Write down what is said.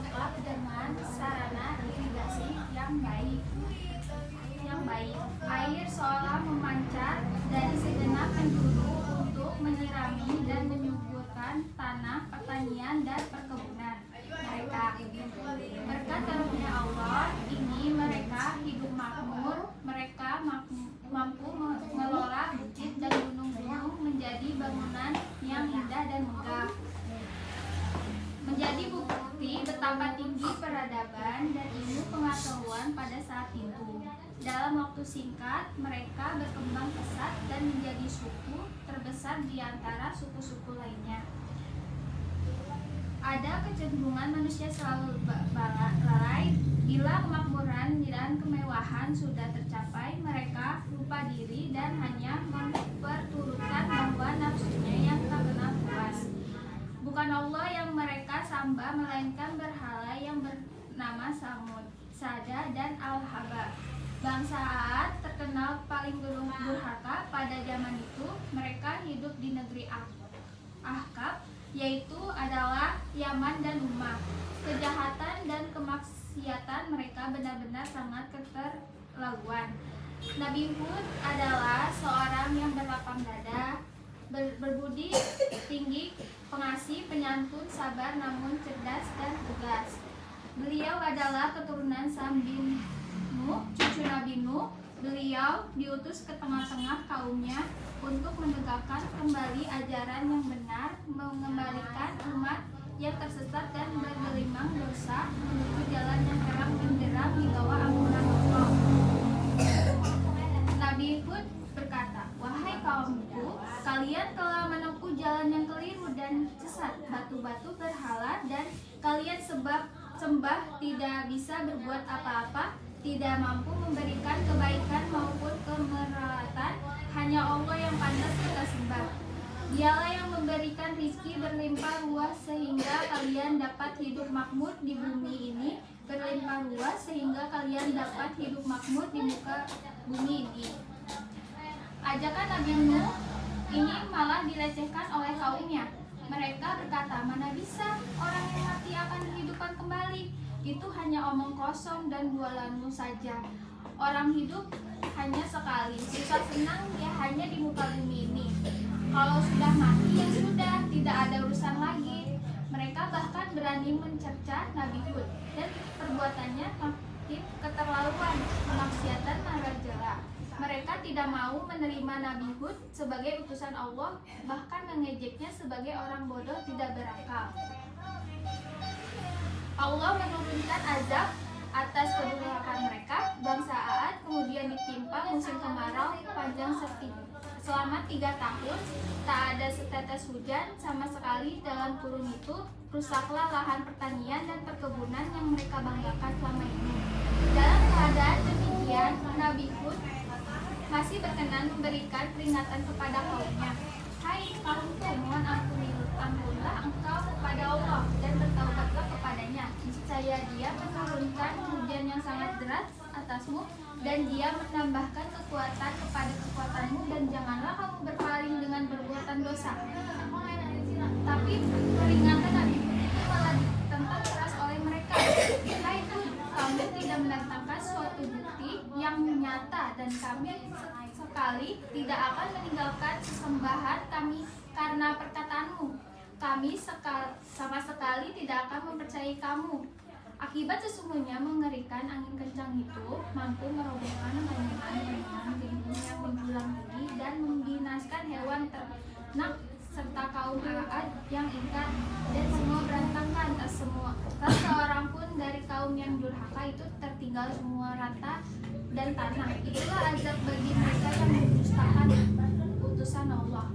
lengkap dengan sarana irigasi yang baik. Air seolah memancar dari segenap penjuru untuk menyirami dan menyuburkan tanah pertanian dan perkebunan mereka. Berkat karunia Allah ini mereka hidup makmur. Mereka mampu mengelola bukit dan gunung-gunung menjadi bangunan yang indah dan megah, menjadi bukti betapa tinggi peradaban dan ilmu pengetahuan pada saat itu. Dalam waktu singkat, mereka berkembang pesat dan menjadi suku terbesar di antara suku-suku lainnya. Ada kecenderungan manusia selalu lalai. Bila kemakmuran dan kemewahan sudah tercapai, mereka lupa diri dan hanya memperturutkan bahwa nafsunya yang tak kenal puas. Bukan Allah yang mereka sembah, melainkan berhala yang bernama Samud, Sada, dan Al-Haba. Bangsa Ad terkenal paling durhaka pada zaman itu. Mereka hidup di negeri Ahqaf, yaitu adalah Yaman dan Umar. Kejahatan dan kemaksiatan mereka benar-benar sangat keterlaluan. Nabi Hud adalah seorang yang berlapang dada, berbudi tinggi, pengasih, penyantun, sabar, namun cerdas dan tegas. Beliau adalah keturunan Sam bin Nuh, cucu Nabi Nuh. Beliau diutus ke tengah-tengah kaumnya untuk menegakkan kembali ajaran yang benar, mengembalikan umat yang tersesat dan bergelimang dosa menuju jalan yang terang benderang di bawah ampunan Allah. Nabi Hud berkata, "Wahai kaumku, kalian telah menempuh jalan yang keliru dan sesat. Batu-batu berhala dan kalian sembah tidak bisa berbuat apa-apa, tidak mampu memberikan kebaikan maupun kemerawatan. Hanya Allah yang pantas kita sembah. Dialah yang memberikan rizki berlimpah ruah sehingga kalian dapat hidup makmur di bumi ini, berlimpah ruah sehingga kalian dapat hidup makmur di muka bumi ini." Ajakan Nabi Nuh ini malah dilecehkan oleh kaumnya. Mereka berkata, "Mana bisa orang yang mati akan dihidupkan kembali? Itu hanya omong kosong dan bualanmu saja. Orang hidup hanya sekali, susah senang ya hanya di muka bumi ini. Kalau sudah mati ya sudah, tidak ada urusan lagi." Mereka bahkan berani mencerca Nabi Hud dan perbuatannya makin keterlaluan, kemaksiatan merajalela. Mereka tidak mau menerima Nabi Hud sebagai utusan Allah, bahkan mengejeknya sebagai orang bodoh tidak berakal. Allah menurunkan azab atas kedurhakaan mereka. Bangsa Ad kemudian ditimpa musim kemarau panjang selama 3 tahun. Tak ada setetes hujan sama sekali dalam kurun itu. Rusaklah lahan pertanian dan perkebunan yang mereka banggakan selama ini. Dalam keadaan demikian, Nabi Hud masih berkenan memberikan peringatan kepada kaumnya. "Hai kaumku, mohon ampunlah engkau kepada Allah dan bertaubatlah kepadanya. Niscaya Dia menurunkan hujan yang sangat deras atasmu dan Dia menambahkan kekuatan kepada kekuatanmu, dan janganlah kamu berpaling dengan perbuatan dosa." Tapi peringatan Nabi Hud itu malah ditentang keras oleh mereka. "Hai Hud, kamu tidak mendatangkan suatu bukti yang nyata, dan kami sekali tidak akan meninggalkan sesembahan kami karena perkataanmu. Kami sama sekali tidak akan mempercayai kamu." Akibat sesungguhnya mengerikan angin kencang itu mampu merobohkan bangunan-bangunan gedung yang menjulang tinggi dan membinasakan hewan ternak serta kaum Ad yang ingkar, dan semua berantakan. Tak seorang pun dari kaum yang durhaka itu tertinggal, semua rata dan tanah. Itulah azab bagi mereka yang mendustakan utusan Allah.